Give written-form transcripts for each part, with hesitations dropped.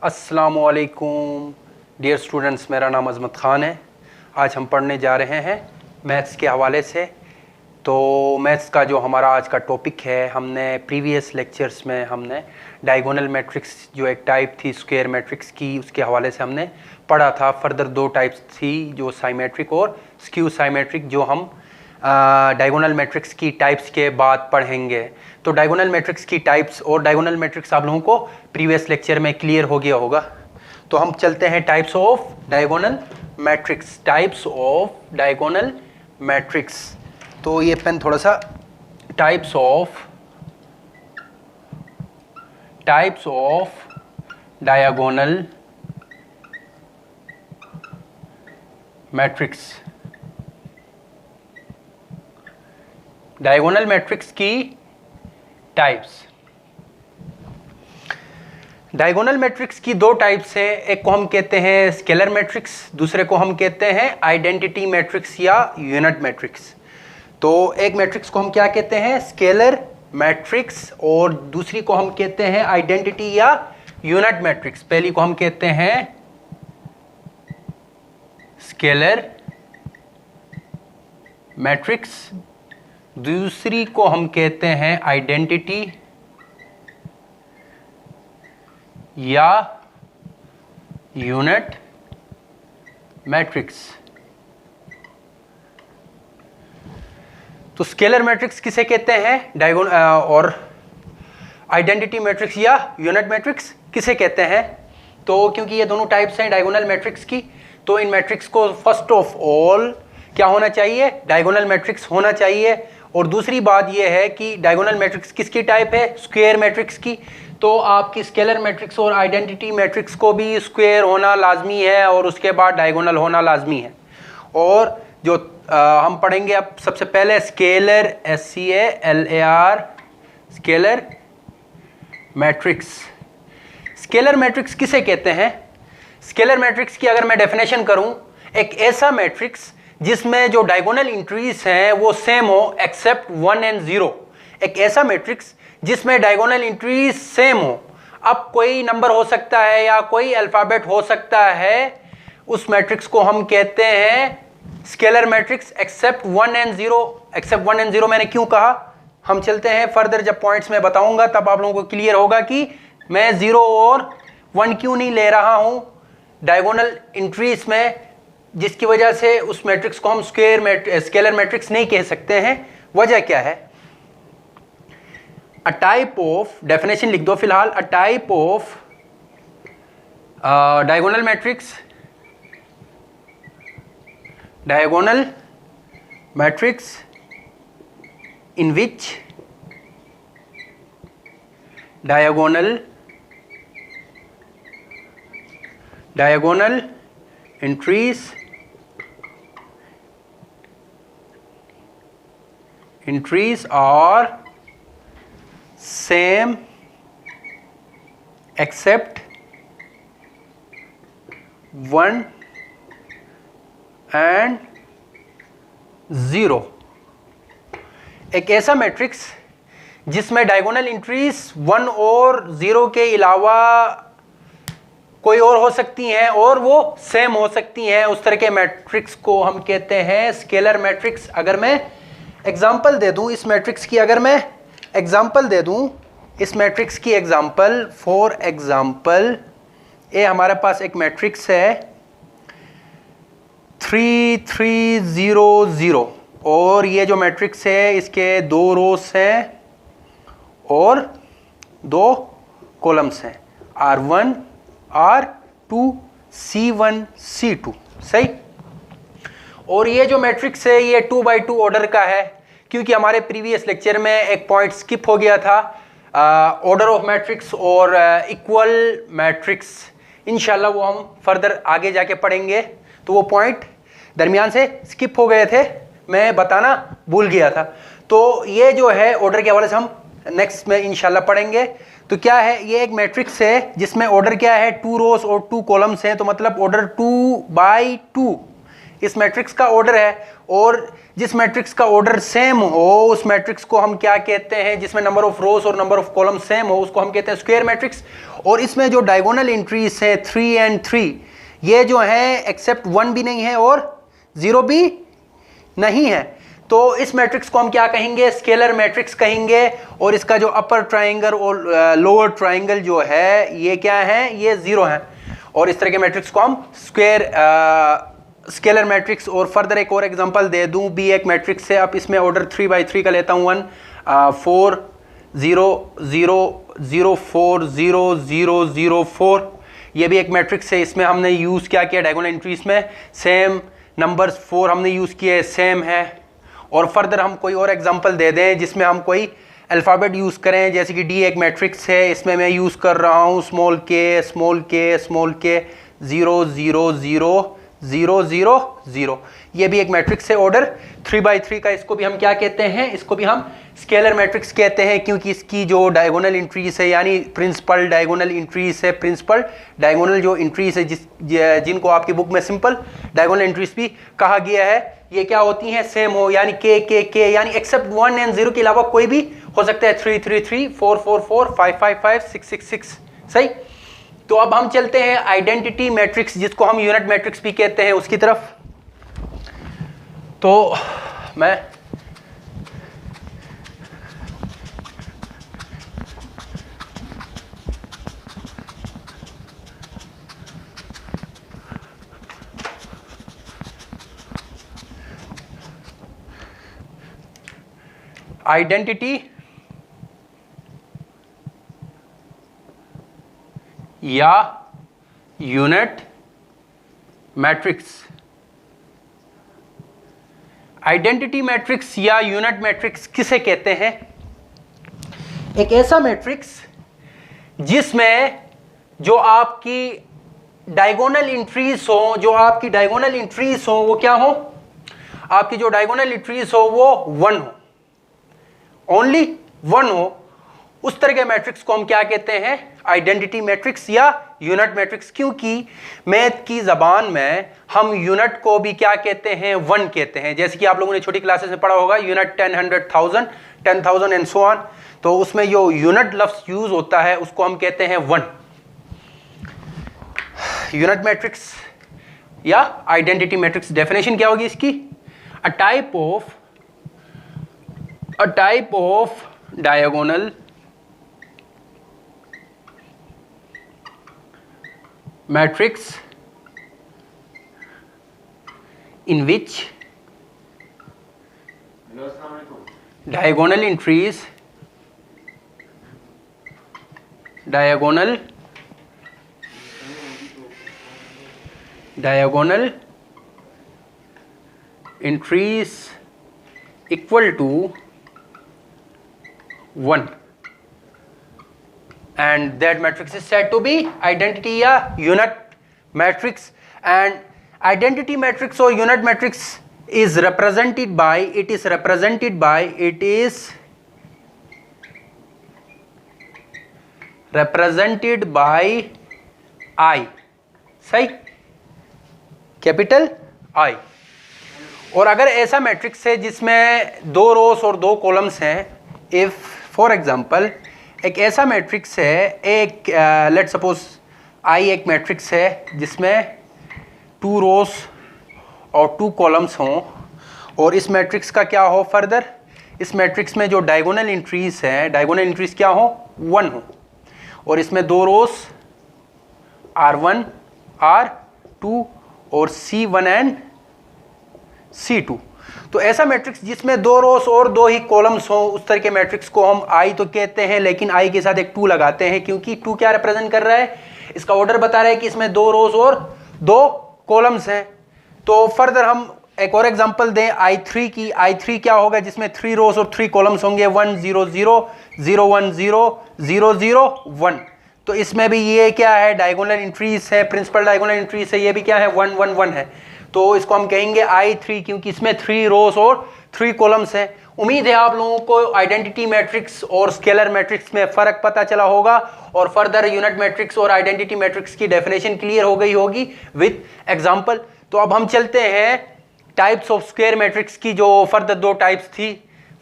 अस्सलामुअलैकुम dear students, मेरा नाम अज़मत ख़ान है। आज हम पढ़ने जा रहे हैं मैथ्स के हवाले से। तो मैथ्स का जो हमारा आज का टॉपिक है, हमने प्रीवियस लेक्चर्स में हमने डायगोनल मैट्रिक्स जो एक टाइप थी स्क्वायर मैट्रिक्स की, उसके हवाले से हमने पढ़ा था। फर्दर दो टाइप्स थी, जो साइमेट्रिक और स्क्यू साइमेट्रिक, जो हम डायगोनल मैट्रिक्स की टाइप्स के बाद पढ़ेंगे। तो डायगोनल मैट्रिक्स की टाइप्स और डायगोनल मैट्रिक्स आप लोगों को प्रीवियस लेक्चर में क्लियर हो गया होगा। तो हम चलते हैं types of diagonal matrix. Types of diagonal matrix. तो ये पेन थोड़ा सा, types of diagonal matrix. Diagonal matrix की टाइप्स। डायगोनल मैट्रिक्स की दो टाइप्स हैं। एक को हम कहते हैं स्केलर मैट्रिक्स, दूसरे को हम कहते हैं आइडेंटिटी मैट्रिक्स या यूनिट मैट्रिक्स। तो एक मैट्रिक्स को हम क्या कहते हैं? स्केलर मैट्रिक्स, और दूसरी को हम कहते हैं आइडेंटिटी या यूनिट मैट्रिक्स। पहली को हम कहते हैं स्केलर मैट्रिक्स, दूसरी को हम कहते हैं आइडेंटिटी या यूनिट मैट्रिक्स। तो स्केलर मैट्रिक्स किसे कहते हैं, और आइडेंटिटी मैट्रिक्स या यूनिट मैट्रिक्स किसे कहते हैं? तो क्योंकि ये दोनों टाइप्स हैं डायगोनल मैट्रिक्स की, तो इन मैट्रिक्स को फर्स्ट ऑफ ऑल क्या होना चाहिए? डायगोनल मैट्रिक्स होना चाहिए। और दूसरी बात यह है कि डायगोनल मैट्रिक्स किसकी टाइप है? स्क्वायर मैट्रिक्स की। तो आपकी स्केलर मैट्रिक्स और आइडेंटिटी मैट्रिक्स को भी स्क्वायर होना लाजमी है और उसके बाद डायगोनल होना लाजमी है। और जो हम पढ़ेंगे अब सबसे पहले scalar, SCALAR, scalar matrix. Scalar matrix किसे कहते हैं? स्केलर मैट्रिक्स की अगर मैं डेफिनेशन करूं, एक ऐसा मैट्रिक्स जिसमें जो डायगोनल इंट्रीज हैं वो सेम हो एक्सेप्ट 1 and 0। एक ऐसा मैट्रिक्स जिसमें डायगोनल इंट्रीज सेम हो। अब कोई नंबर हो सकता है या कोई अल्फ़ाबेट हो सकता है, उस मैट्रिक्स को हम कहते हैं scalar matrix except 1 and 0। Except 1 and 0 मैंने क्यों कहा? हम चलते हैं फर्दर, जब पॉइंट्स में बताऊंगा तब आप लोगों को क्लियर होगा कि मैं 0 और 1 क्यों नहीं ले रहा हूं डायगोनल इंट्रीज में, जिसकी वजह से उस मैट्रिक्स को हम स्केलर मैट्रिक्स नहीं कह सकते हैं। वजह क्या है? अ टाइप ऑफ, डेफिनेशन लिख दो फिलहाल, a type of diagonal matrix, diagonal matrix in which diagonal entries are same except 1 and 0। एक ऐसा मैट्रिक्स जिसमें डायगोनल इंट्रीज 1 और 0 के अलावा कोई और हो सकती हैं और वो सेम हो सकती हैं, उस तरह के मैट्रिक्स को हम कहते हैं स्केलर मैट्रिक्स। अगर मैं एग्जांपल दे दूं इस मैट्रिक्स की, अगर मैं एग्जांपल दे दूं इस मैट्रिक्स की एग्जांपल, फॉर एग्जांपल ये हमारे पास एक मैट्रिक्स है 3 3 0 0, और ये जो मैट्रिक्स है इसके 2 रोस हैं और 2 कॉलम्स हैं, R1 R2 C1 C2। सही। और ये जो मैट्रिक्स है ये 2 by 2 ऑर्डर का है, क्योंकि हमारे प्रीवियस लेक्चर में एक पॉइंट स्किप हो गया था, ऑर्डर ऑफ मैट्रिक्स और इक्वल मैट्रिक्स। इंशाल्लाह वो हम फर्दर आगे जाके पढ़ेंगे। तो वो पॉइंट दरमियान से स्किप हो गए थे, मैं बताना भूल गया था। तो ये जो है ऑर्डर के हवाले से हम नेक्स्ट में इंशाल्लाह पढ़ेंगे। तो क्या है, ये एक मैट्रिक्स है जिसमें ऑर्डर क्या है? 2 रोज और 2 कॉलम्स हैं, तो मतलब ऑर्डर 2 by 2 इस मैट्रिक्स का ऑर्डर है। और जिस मैट्रिक्स का ऑर्डर सेम हो उस मैट्रिक्स को हम क्या कहते हैं, जिसमें नंबर ऑफ रोज और नंबर ऑफ कॉलम सेम हो उसको हम कहते हैं स्क्वायर मैट्रिक्स। और इसमें जो डायगोनल एंट्रीज है 3 and 3 ये जो है एक्सेप्ट 1 भी नहीं है और 0 भी नहीं है, तो इस मैट्रिक्स को हम क्या कहेंगे, स्केलर मैट्रिक्स कहेंगे। और इसका जो अपर ट्राइंगल और लोअर ट्राइंगल जो है ये क्या है, ये 0 है। और इस तरह के मैट्रिक्स को हम स्केलर मैट्रिक्स। और फर्दर एक और एग्जांपल दे दूं, भी एक मैट्रिक्स है, अब इसमें ऑर्डर 3 by 3 का लेता हूं, 1 4 0 0 0 4 0 0 0 4 ये भी एक मैट्रिक्स है। इसमें हमने यूज़ क्या किया, डायगोनल एंट्रीज में सेम नंबर्स 4 हमने यूज़ किए, सेम है। और फर्दर हम कोई और एग्जांपल दे दें जिसमें हम कोई अल्फ़ाबेट यूज़ करें, जैसे कि डी एक मैट्रिक्स है, इसमें मैं यूज़ कर रहा हूँ स्मॉल के 0 0 0 0 0 0 ये भी एक मैट्रिक्स है ऑर्डर 3 by 3 का। इसको भी हम क्या कहते हैं, इसको भी हम स्केलर मैट्रिक्स कहते हैं, क्योंकि इसकी जो डायगोनल इंट्रीज है यानी प्रिंसिपल डायगोनल इंट्रीज है, प्रिंसिपल डायगोनल जो इंट्रीज है जिनको आपकी बुक में सिंपल डायगोनल इंट्रीज भी कहा गया है, ये क्या होती हैं, सेम हो, यानी के यानी एक्सेप्ट 1 and 0 के अलावा कोई भी हो सकता है, 3 3 3 4 4 4 5 5 5 6 6 6 सही। तो अब हम चलते हैं आइडेंटिटी मैट्रिक्स जिसको हम यूनिट मैट्रिक्स भी कहते हैं उसकी तरफ। तो मैं आइडेंटिटी या यूनिट मैट्रिक्स, आइडेंटिटी मैट्रिक्स या यूनिट मैट्रिक्स किसे कहते हैं, एक ऐसा मैट्रिक्स जिसमें जो आपकी डायगोनल इंट्रीज हो, जो आपकी डायगोनल इंट्रीज हो वो क्या हो, आपकी जो डायगोनल इंट्रीज हो वो 1 हो, ओनली 1 हो, उस तरह के मैट्रिक्स को हम क्या कहते हैं, आइडेंटिटी मैट्रिक्स या यूनिट मैट्रिक्स। क्योंकि मैथ की जबान में हम यूनिट को भी क्या कहते हैं, 1 कहते हैं। जैसे कि आप लोगों ने छोटी क्लासेस में पढ़ा होगा यूनिट 10 100 1000 10,000 एंड सो ऑन, तो उसमें जो यूनिट लफ्ज यूज होता है उसको हम कहते हैं 1। यूनिट मैट्रिक्स या आइडेंटिटी मैट्रिक्स डेफिनेशन क्या होगी इसकी, a type of diagonal matrix in which diagonal entries equal to 1 and that matrix is said to be identity या unit matrix। and identity matrix or unit matrix is represented by I, सही, capital I। और अगर ऐसा matrix है जिसमें 2 रोज और 2 columns हैं, if for example एक ऐसा मैट्रिक्स है, एक लेट सपोज आई एक मैट्रिक्स है जिसमें 2 रोज और 2 कॉलम्स हों, और इस मैट्रिक्स का क्या हो, फर्दर इस मैट्रिक्स में जो डायगोनल एंट्रीज है, डायगोनल एंट्रीज क्या हो, 1 हो, और इसमें 2 रोज R1 R2 और C1 एंड C2। तो ऐसा मैट्रिक्स जिसमें 2 रोज और 2 ही कॉलम्स हो, उस तरह के मैट्रिक्स को हम आई तो कहते हैं, लेकिन आई के साथ एक 2 लगाते हैं, क्योंकि 2 क्या रिप्रेजेंट कर रहा है, इसका ऑर्डर बता रहा है कि इसमें 2 रोज और 2 कॉलम्स हैं। तो फर्दर हम एक और एग्जांपल दें I3 की, I3 क्या होगा, जिसमें 3 रोज और 3 कॉलम्स होंगे, 1 0 0 0 1 0 0 0 1। तो इसमें भी ये क्या है, डायगोनल एंट्रीज है, प्रिंसिपल डायगोनल एंट्रीज है, ये भी क्या है, 1 1 1 है। तो इसको हम कहेंगे I3 क्योंकि इसमें 3 रोज और 3 कॉलम्स हैं। उम्मीद है आप लोगों को आइडेंटिटी मैट्रिक्स और स्केलर मैट्रिक्स में फ़र्क पता चला होगा, और फर्दर यूनिट मैट्रिक्स और आइडेंटिटी मैट्रिक्स की डेफिनेशन क्लियर हो गई होगी विद एग्जांपल। तो अब हम चलते हैं टाइप्स ऑफ स्क्वायर मैट्रिक्स की जो फर्दर दो टाइप्स थी,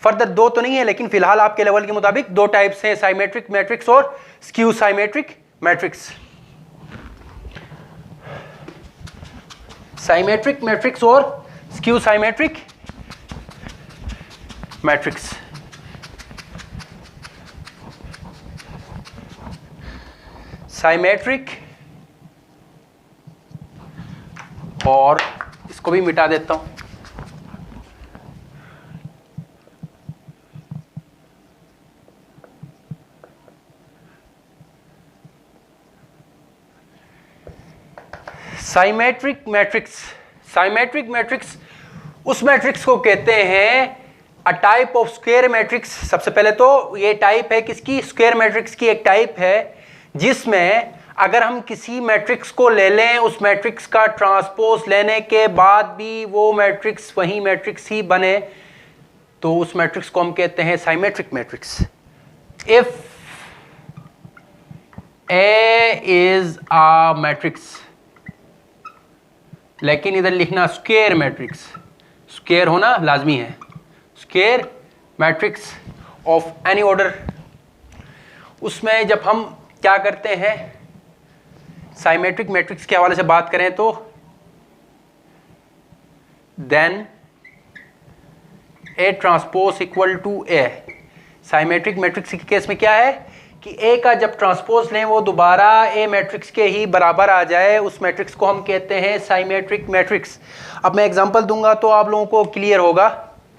फर्दर दो तो नहीं है लेकिन फिलहाल आपके लेवल के मुताबिक दो टाइप्स हैं, साइमेट्रिक मैट्रिक्स और skew symmetric matrix. Symmetric matrix और स्क्यू साइमेट्रिक मैट्रिक्स। साइमेट्रिक, और इसको भी मिटा देता हूं, साइमेट्रिक मैट्रिक्स। साइमेट्रिक मैट्रिक्स उस मैट्रिक्स को कहते हैं a type of square matrix. सबसे पहले तो ये टाइप है किसकी, स्क्वायर मैट्रिक्स की एक टाइप है, जिसमें अगर हम किसी मैट्रिक्स को ले लें, उस मैट्रिक्स का ट्रांसपोज लेने के बाद भी वो मैट्रिक्स वही मैट्रिक्स ही बने, तो उस मैट्रिक्स को हम कहते हैं symmetric matrix. If A is a matrix, लेकिन इधर लिखना स्क्वायर मैट्रिक्स, स्क्वायर होना लाजमी है, square matrix of any order. उसमें जब हम क्या करते हैं, साइमेट्रिक मैट्रिक्स के हवाले से बात करें तो then A transpose equal to A. Symmetric matrix के केस में क्या है कि ए का जब ट्रांसपोज लें वो दोबारा ए मैट्रिक्स के ही बराबर आ जाए, उस मैट्रिक्स को हम कहते हैं साइमेट्रिक मैट्रिक्स। अब मैं एग्जांपल दूंगा तो आप लोगों को क्लियर होगा।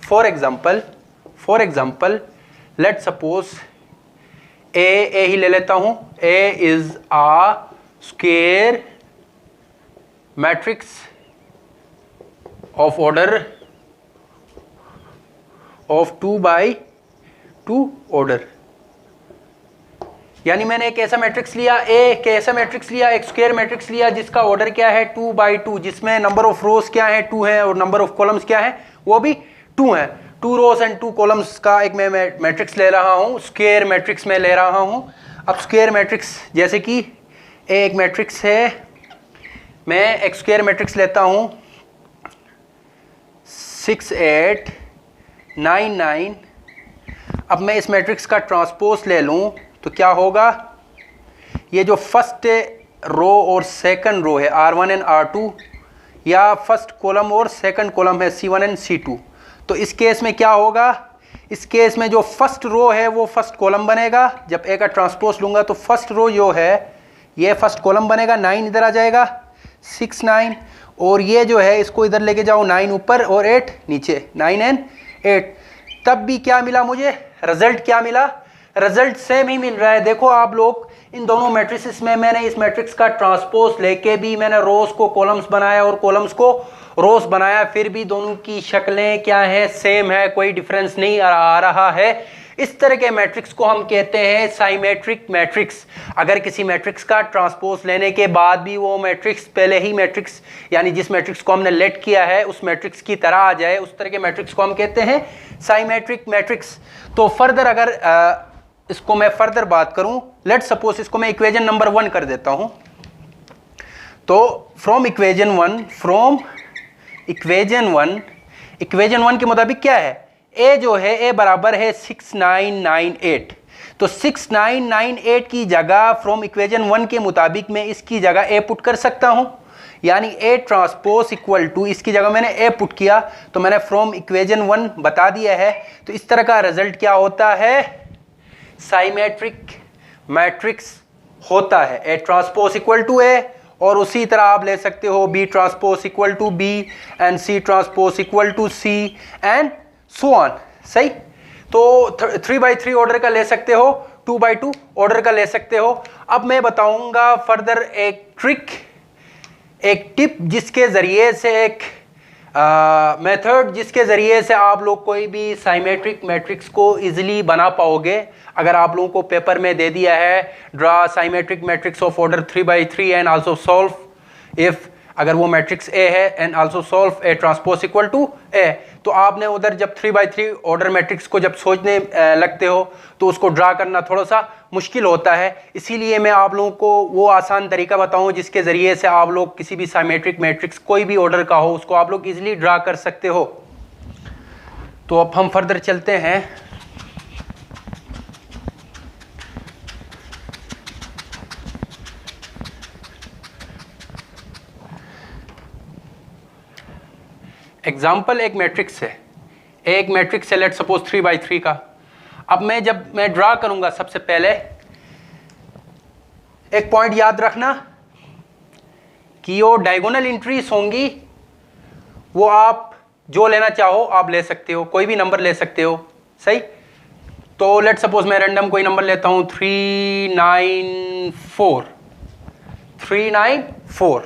For example let suppose A ही ले लेता हूं, A is a square matrix of order of 2 by 2 order. यानी मैंने एक ऐसा मैट्रिक्स लिया, एक ऐसा मैट्रिक्स लिया, एक स्क्वायर मैट्रिक्स लिया जिसका ऑर्डर क्या है 2 by 2, जिसमें नंबर ऑफ रोज क्या है 2 है और नंबर ऑफ कॉलम्स क्या है वो भी 2 है। 2 रोज एंड 2 कॉलम्स का एक मैं मैट्रिक्स ले रहा हूं, स्क्वायर मैट्रिक्स में ले रहा हूं। अब स्क्वायर मैट्रिक्स जैसे कि एक मैट्रिक्स है, मैं एक स्क्वायर मैट्रिक्स लेता हूं 6 8 9 9। अब मैं इस मैट्रिक्स का ट्रांसपोज ले लूं तो क्या होगा, ये जो फर्स्ट रो और सेकंड रो है R1 एंड R2, या फर्स्ट कॉलम और सेकंड कॉलम है C1 एंड C2, तो इस केस में क्या होगा, इस केस में जो फर्स्ट रो है वो फर्स्ट कॉलम बनेगा। जब ए का ट्रांसपोज लूंगा तो फर्स्ट रो जो है ये फर्स्ट कॉलम बनेगा, 9 इधर आ जाएगा, 6 9, और ये जो है इसको इधर लेके जाओ, 9 ऊपर और 8 नीचे, 9 एंड 8। तब भी क्या मिला मुझे, रिजल्ट क्या मिला, रिजल्ट सेम ही मिल रहा है। देखो आप लोग, इन दोनों मैट्रिक्स में मैंने इस मैट्रिक्स का ट्रांसपोज लेके भी मैंने रोज को कॉलम्स बनाया और कॉलम्स को रोज बनाया, फिर भी दोनों की शक्लें क्या है, सेम है, कोई डिफरेंस नहीं आ रहा है। इस तरह के मैट्रिक्स को हम कहते हैं साइमेट्रिक मैट्रिक्स। अगर किसी मैट्रिक्स का ट्रांसपोज लेने के बाद भी वो मैट्रिक्स पहले ही मैट्रिक्स, यानी जिस मैट्रिक्स को हमने लेट किया है उस मैट्रिक्स की तरह आ जाए, उस तरह के मैट्रिक्स को हम कहते हैं साइमेट्रिक मैट्रिक्स। तो फर्दर अगर इसको मैं फर्दर बात करूं, लेट सपोज इसको मैं इक्वेशन नंबर 1 कर देता हूं, तो फ्रॉम इक्वेशन 1 के मुताबिक क्या है, ए जो है ए बराबर है 6998। तो 6998 की जगह फ्रॉम इक्वेशन 1 के मुताबिक मैं इसकी जगह ए पुट कर सकता हूं, यानी ए ट्रांसपोज इक्वल टू, इसकी जगह मैंने ए पुट किया तो मैंने फ्रॉम इक्वेशन 1 बता दिया है। तो इस तरह का रिजल्ट क्या होता है, साइमेट्रिक मैट्रिक्स होता है, A transpose equal to A, और उसी तरह आप ले सकते हो B transpose equal to B and C transpose equal to C and so on. सही, तो 3 by 3 ऑर्डर का ले सकते हो, 2 by 2 ऑर्डर का ले सकते हो। अब मैं बताऊंगा फर्दर एक ट्रिक, एक टिप जिसके ज़रिए से, एक मेथड जिसके ज़रिए से आप लोग कोई भी साइमेट्रिक मैट्रिक्स को इजीली बना पाओगे। अगर आप लोगों को पेपर में दे दिया है draw symmetric matrix of order 3 by 3 and also solve if, अगर वो मैट्रिक्स ए है and also solve A transpose equal to A, तो आपने उधर जब 3x3 ऑर्डर मैट्रिक्स को जब सोचने लगते हो तो उसको ड्रा करना थोड़ा सा मुश्किल होता है। इसीलिए मैं आप लोगों को वो आसान तरीका बताऊं जिसके ज़रिए से आप लोग किसी भी साइमेट्रिक मैट्रिक्स कोई भी ऑर्डर का हो उसको आप लोग इजीली ड्रा कर सकते हो। तो अब हम फर्दर चलते हैं। एग्जाम्पल एक मैट्रिक्स है, लेट सपोज 3x3 का। अब जब मैं ड्रा करूंगा सबसे पहले एक पॉइंट याद रखना कि वो डायगोनल एंट्रीज होंगी, वो आप जो लेना चाहो आप ले सकते हो, कोई भी नंबर ले सकते हो, सही। तो लेट सपोज मैं रैंडम कोई नंबर लेता हूं 394।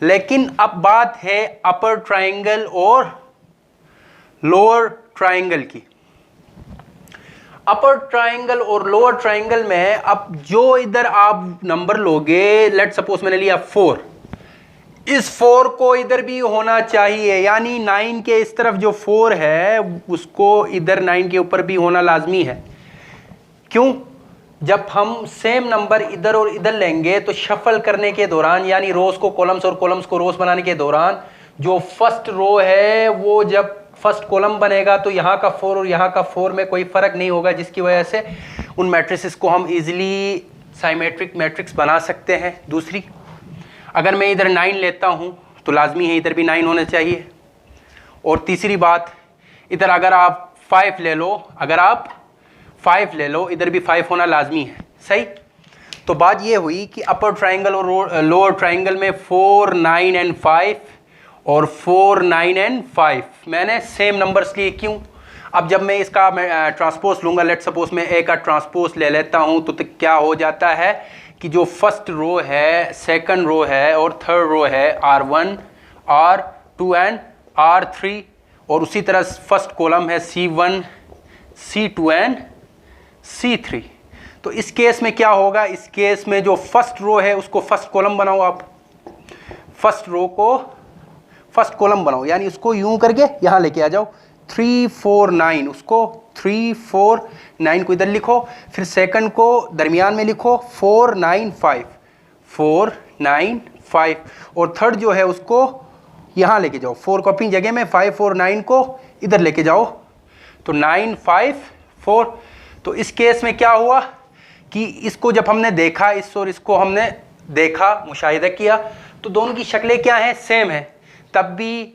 लेकिन अब बात है अपर ट्रायंगल और लोअर ट्रायंगल की। अपर ट्रायंगल और लोअर ट्रायंगल में अब जो इधर आप नंबर लोगे, लेट सपोज मैंने लिया 4, इस 4 को इधर भी होना चाहिए, यानी 9 के इस तरफ जो 4 है उसको इधर 9 के ऊपर भी होना लाजमी है। क्यों? जब हम सेम नंबर इधर और इधर लेंगे तो शफल करने के दौरान, यानी रोज को कॉलम्स और कॉलम्स को रोज बनाने के दौरान, जो फर्स्ट रो है वो जब फर्स्ट कॉलम बनेगा तो यहाँ का 4 और यहाँ का 4 में कोई फर्क नहीं होगा, जिसकी वजह से उन मैट्रिसेस को हम इजीली साइमेट्रिक मैट्रिक्स बना सकते हैं। दूसरी, अगर मैं इधर 9 लेता हूँ तो लाजमी है इधर भी 9 होना चाहिए। और तीसरी बात, इधर अगर आप 5 ले लो, इधर भी 5 होना लाजमी है, सही। तो बात ये हुई कि अपर ट्रायंगल और लोअर ट्रायंगल में 4, 9 एंड 5 और 4, 9 एंड 5 मैंने सेम नंबर्स लिए। क्यों? अब जब मैं इसका ट्रांसपोज लूँगा, लेट सपोज मैं ए का ट्रांसपोज ले लेता हूँ, तो क्या हो जाता है कि जो फर्स्ट रो है, सेकंड रो है और थर्ड रो है, R1, R2 एंड R3, और उसी तरह फर्स्ट कॉलम है C1, C2 एंड C3। तो इस केस में क्या होगा, इस केस में जो फर्स्ट रो है उसको फर्स्ट कॉलम बनाओ, आप फर्स्ट रो को फर्स्ट कॉलम बनाओ, यानी उसको यूं करके यहां लेके आ जाओ 3, 4, 9, उसको 3, 4, 9 को इधर लिखो, फिर सेकंड को दरमियान में लिखो 4, 9, 5, 4, 9, 5, और थर्ड जो है उसको यहां लेके जाओ, 4 को अपनी जगह में, 5 और 9 को इधर लेके जाओ, तो 9, 5, 4। तो इस केस में क्या हुआ कि इसको जब हमने देखा, इस और इसको हमने देखा, मुशाहिदा किया, तो दोनों की शक्लें क्या हैं, सेम है। तब भी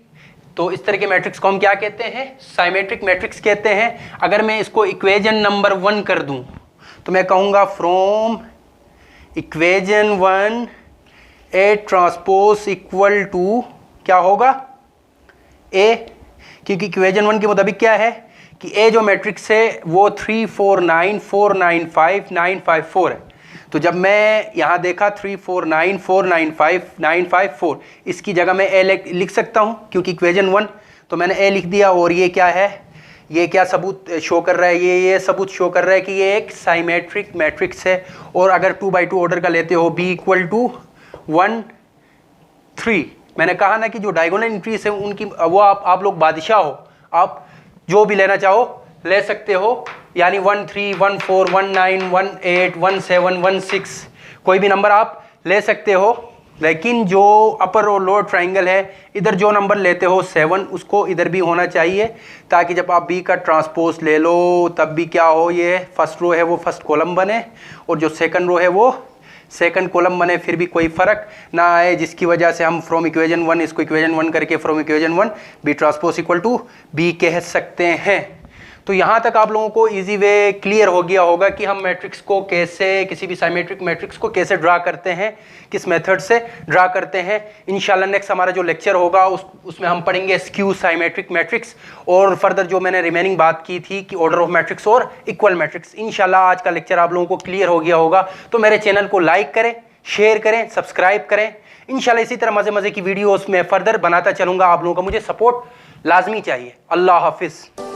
तो इस तरह के मैट्रिक्स को हम क्या कहते हैं, साइमेट्रिक मैट्रिक्स कहते हैं। अगर मैं इसको इक्वेशन नंबर 1 कर दूं तो मैं कहूँगा from equation 1 A transpose equal to क्या होगा, ए, क्योंकि इक्वेशन 1 के मुताबिक क्या है कि ए जो मैट्रिक्स है वो 3, 4, 9, 4, 9, 5, 9, 5, 4 है। तो जब मैं यहाँ देखा 3, 4, 9, 4, 9, 5, 9, 5, 4, इसकी जगह मैं ए लिख सकता हूँ क्योंकि इक्वेशन 1, तो मैंने ए लिख दिया। और ये क्या है, ये क्या सबूत शो कर रहा है, ये सबूत शो कर रहा है कि ये एक साइमेट्रिक मैट्रिक्स है। और अगर 2x2 ऑर्डर का लेते हो, b इक्वल टू 1, 3, मैंने कहा ना कि जो डायगोनल एंट्रीज है उनकी वो आप लोग बादशाह हो, आप जो भी लेना चाहो ले सकते हो, यानी 1, 3, 1, 4, 1, 9, 1, 8, 1, 7, 1, 6, कोई भी नंबर आप ले सकते हो। लेकिन जो अपर और लोअर ट्रायंगल है, इधर जो नंबर लेते हो 7, उसको इधर भी होना चाहिए, ताकि जब आप बी का ट्रांसपोज ले लो तब भी क्या हो, ये फर्स्ट रो है वो फर्स्ट कॉलम बने और जो सेकंड रो है वो सेकंड कॉलम बने, फिर भी कोई फर्क ना आए, जिसकी वजह से हम फ्रॉम इक्वेशन 1 इसको इक्वेशन 1 करके from equation 1 B transpose equal to B कह सकते हैं। तो यहाँ तक आप लोगों को इजी वे क्लियर हो गया होगा कि हम मैट्रिक्स को कैसे, किसी भी साइमेट्रिक मैट्रिक्स को कैसे ड्रा करते हैं, किस मेथड से ड्रा करते हैं। इंशाल्लाह नेक्स्ट हमारा जो लेक्चर होगा उसमें हम पढ़ेंगे स्क्यू साइमेट्रिक मैट्रिक्स, और फर्दर जो मैंने रिमेनिंग बात की थी कि ऑर्डर ऑफ मैट्रिक्स और इक्वल मैट्रिक्स। इंशाल्लाह आज का लेक्चर आप लोगों को क्लियर हो गया होगा। तो मेरे चैनल को लाइक करें, शेयर करें, सब्सक्राइब करें। इंशाल्लाह इसी तरह मज़े मज़े की वीडियोस में फर्दर बनाता चलूँगा। आप लोगों का मुझे सपोर्ट लाजमी चाहिए। अल्लाह हाफिज़।